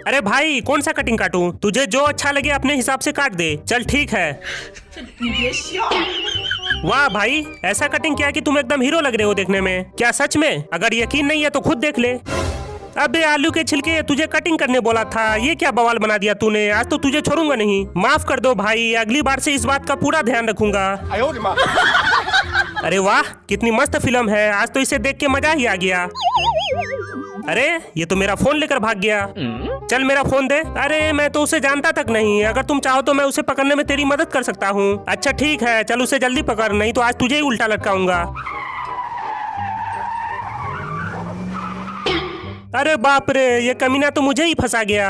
अरे भाई कौन सा कटिंग काटूं? तुझे जो अच्छा लगे अपने हिसाब से काट दे। चल ठीक है। वाह भाई, ऐसा कटिंग किया कि तुम एकदम हीरो लग रहे हो देखने में। क्या सच में? अगर यकीन नहीं है तो खुद देख ले। अबे आलू के छिलके, तुझे कटिंग करने बोला था, ये क्या बवाल बना दिया तूने। आज तो तुझे छोड़ूंगा नहीं। माफ कर दो भाई, अगली बार से इस बात का पूरा ध्यान रखूंगा। अरे वाह, कितनी मस्त फिल्म है। आज तो इसे देख के मजा ही आ गया। अरे ये तो मेरा फोन लेकर भाग गया। चल मेरा फोन दे। अरे मैं तो उसे जानता तक नहीं। अगर तुम चाहो तो मैं उसे पकड़ने में तेरी मदद कर सकता हूँ। अच्छा ठीक है, चल उसे जल्दी पकड़, नहीं तो आज तुझे ही उल्टा लटकाऊंगा। अरे बाप रे, ये कमीना तो मुझे ही फंसा गया।